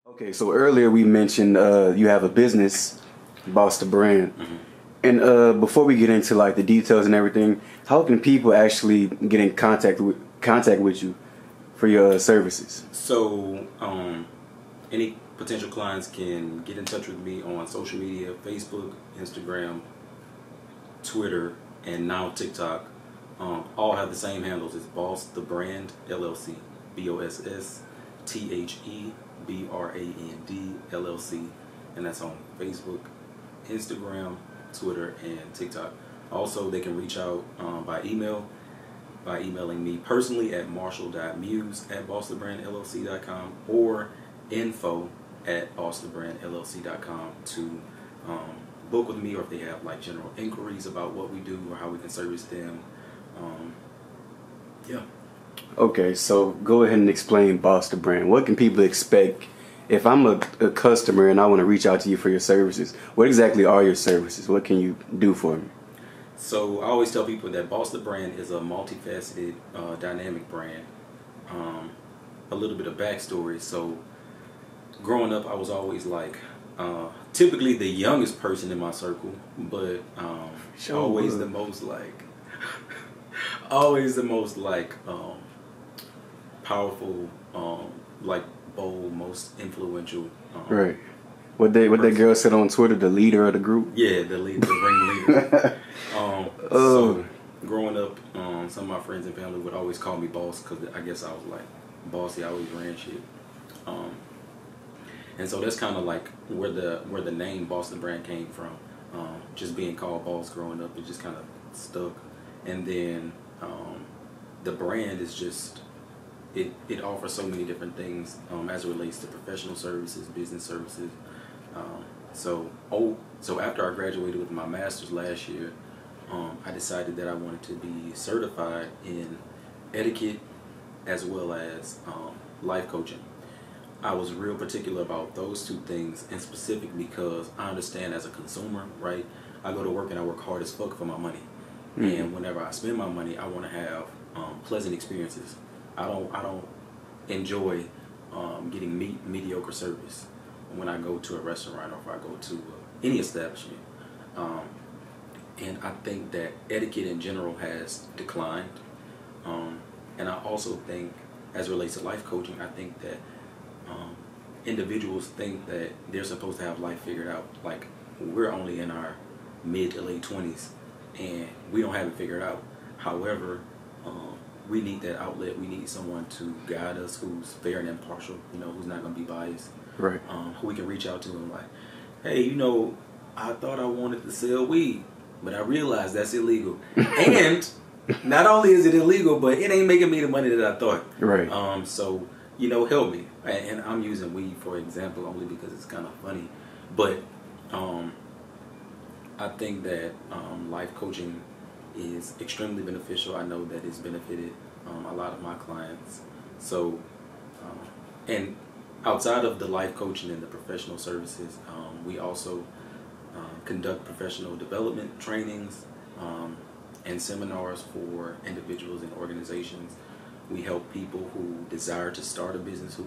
Okay, so earlier we mentioned you have a business, Boss the Brand. And before we get into like the details and everything, how can people actually get in contact with you for your services? So, any potential clients can get in touch with me on social media: Facebook, Instagram, Twitter, and now TikTok. All have the same handles. It's BossTheBrandLLC, BossTheBrandLLC, and that's on Facebook, Instagram, Twitter, and TikTok. Also, they can reach out by emailing me personally at marshall.muse@bossthebrandllc.com or info@bossthebrandllc.com to book with me, or if they have like general inquiries about what we do or how we can service them. Yeah. Okay, so go ahead and explain Boss the Brand. What can people expect if I'm a customer and I want to reach out to you for your services? What exactly are your services? What can you do for me? So I always tell people that Boss the Brand is a multifaceted, dynamic brand. A little bit of backstory. So growing up, I was always like typically the youngest person in my circle, but always the most like powerful, like bold, most influential. Right. What that girl said on Twitter, the leader of the group? Yeah, the ringleader. So growing up, some of my friends and family would always call me boss because I guess I was like bossy. I always ran shit. And so that's kind of like where the name Boss the Brand came from. Just being called boss growing up, it just kind of stuck. And then the brand is just it offers so many different things as it relates to professional services, business services. So after I graduated with my master's last year, I decided that I wanted to be certified in etiquette as well as life coaching. I was real particular about those two things in specific because I understand as a consumer, right? I go to work and I work hard as fuck for my money. And whenever I spend my money, I want to have pleasant experiences. I don't enjoy getting mediocre service when I go to a restaurant or if I go to any establishment. And I think that etiquette in general has declined. And I also think, as it relates to life coaching, I think that individuals think that they're supposed to have life figured out. Like, we're only in our mid to late 20s and we don't have it figured out. However, we need that outlet. We need someone to guide us who's fair and impartial, who's not going to be biased. Right. Who we can reach out to and like, hey, I thought I wanted to sell weed, but I realized that's illegal. And not only is it illegal, but it ain't making me the money that I thought. Right. So, help me. And I'm using weed for example only because it's kind of funny. But I think that life coaching is extremely beneficial. I know that it's benefited a lot of my clients. So, and outside of the life coaching and the professional services, we also conduct professional development trainings and seminars for individuals and organizations. We help people who desire to start a business, who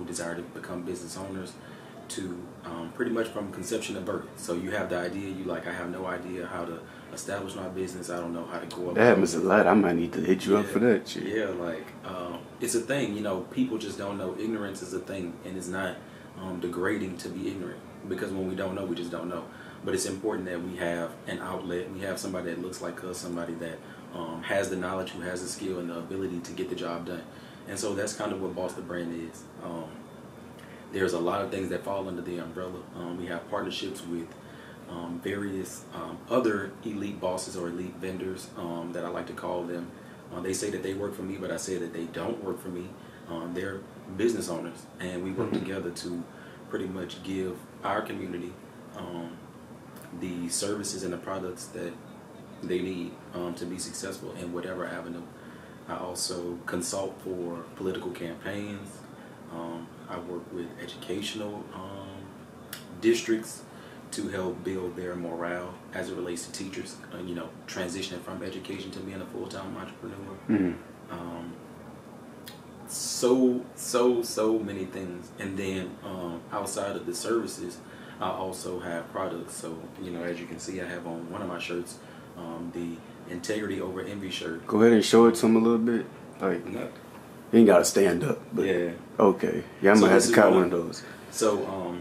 desire to become business owners, to pretty much from conception to birth. So you have the idea, I have no idea how to establish my business. I don't know how to go about it. That happens a lot. I might need to hit you up for that shit. Yeah, it's a thing. People just don't know. Ignorance is a thing, and it's not degrading to be ignorant, because when we don't know, we just don't know. But it's important that we have an outlet. We have somebody that looks like us, somebody that has the knowledge, who has the skill and the ability to get the job done. And so that's kind of what Boss the Brand is. There's a lot of things that fall under the umbrella. We have partnerships with various other elite bosses or elite vendors that I like to call them. They say that they work for me, but I say that they don't work for me. They're business owners, and we work together to pretty much give our community the services and the products that they need to be successful in whatever avenue. I also consult for political campaigns. I work with educational districts to help build their morale as it relates to teachers, transitioning from education to being a full-time entrepreneur. so many things. And then outside of the services, I also have products. So, you know, as you can see, I have on one of my shirts, the Integrity Over Envy shirt. Go ahead and show it to him a little bit. Like, No. you ain't gotta stand up. But Yeah. okay. Yeah, I might have to cop one of those. So,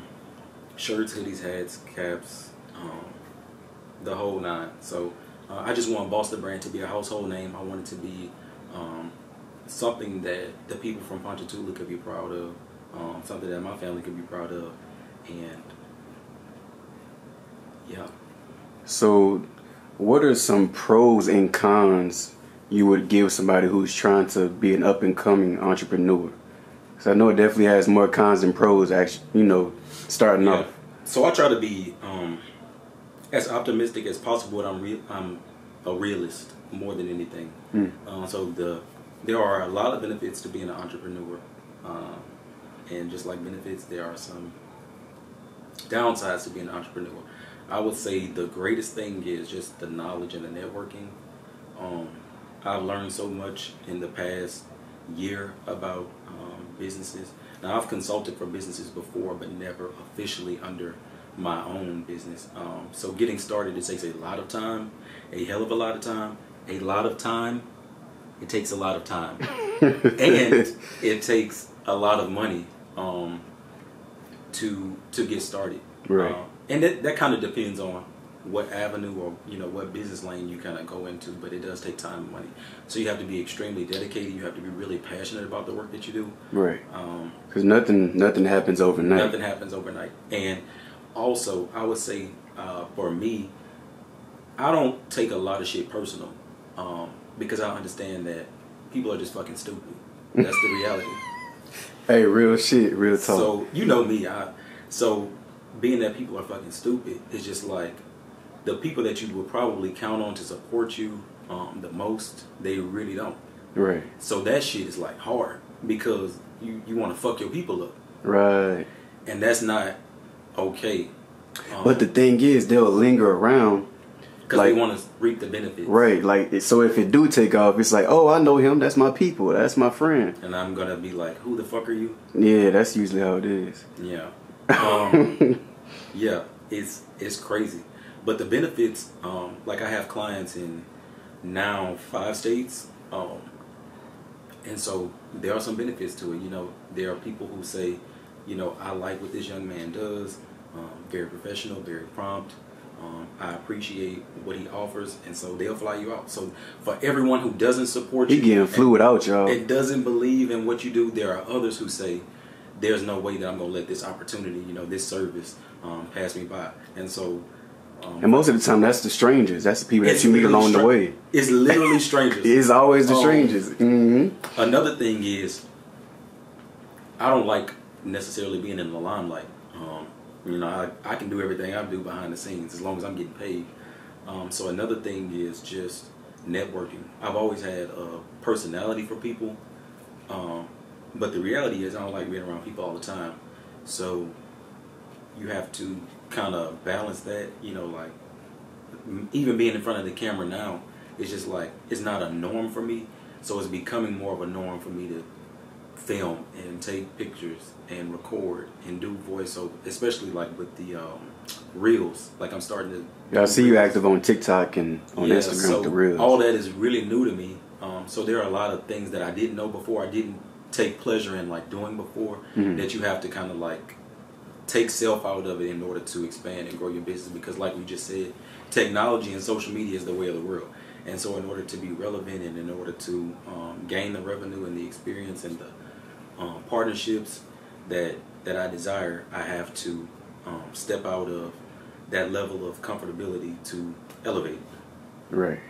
shirts, hoodies, hats, caps, the whole nine. So, I just want Boss the Brand to be a household name. I want it to be something that the people from Ponchatoula could be proud of, something that my family could be proud of, and yeah. So, what are some pros and cons you would give somebody who's trying to be an up and coming entrepreneur? Because I know it definitely has more cons than pros. Actually, you know, starting off. So I try to be as optimistic as possible. I'm a realist more than anything. So there are a lot of benefits to being an entrepreneur, and just like benefits, there are some downsides to being an entrepreneur. I would say the greatest thing is just the knowledge and the networking. I've learned so much in the past year about businesses. Now, I've consulted for businesses before, but never officially under my own business. So getting started, it takes a lot of time, a hell of a lot of time, a lot of time. It takes a lot of time, and it takes a lot of money to get started. Right. And that kind of depends on what avenue or, you know, what business lane you kind of go into, but it does take time and money. So you have to be extremely dedicated. You have to be really passionate about the work that you do. Right. Because nothing happens overnight. Nothing happens overnight. And also, I would say for me, I don't take a lot of shit personal, because I understand that people are just fucking stupid. That's the reality. Hey, real shit, real talk. So you know me. So being that people are fucking stupid, it's just like the people that you would probably count on to support you the most, they really don't. Right. So that shit is like hard because you want to fuck your people up. Right. And that's not okay. But the thing is, they'll linger around because like, they want to reap the benefits. Right. Like, so if it do take off, it's like, oh, I know him. That's my people. That's my friend. And I'm gonna be like, who the fuck are you? Yeah, that's usually how it is. Yeah. Yeah, it's crazy. But the benefits, like I have clients in now 5 states, and so there are some benefits to it. You know, there are people who say, you know, I like what this young man does, very professional, very prompt. I appreciate what he offers, and so they'll fly you out. So for everyone who doesn't support you, he getting flew without y'all, it doesn't believe in what you do, there are others who say, there's no way that I'm gonna let this opportunity, you know, this service pass me by. And so and most of the time that's the strangers, that's the people that you meet along the way. It's literally strangers. It's always the strangers. Another thing is, I don't like necessarily being in the limelight. You know, I can do everything I do behind the scenes as long as I'm getting paid. So another thing is just networking. I've always had a personality for people, but the reality is I don't like being around people all the time. So you have to kind of balance that. You know, like even being in front of the camera now, it's just like it's not a norm for me. So it's becoming more of a norm for me to film and take pictures and record and do voiceover, especially like with the reels. Like I'm starting to. Yeah, I see you active on TikTok and on Instagram so with the reels. All that is really new to me. So there are a lot of things that I didn't know before. I didn't take pleasure in like doing before. That you have to kind of like take self out of it in order to expand and grow your business. Because like we just said, technology and social media is the way of the world. And so in order to be relevant and in order to gain the revenue and the experience and the partnerships that I desire, I have to step out of that level of comfortability to elevate. Right.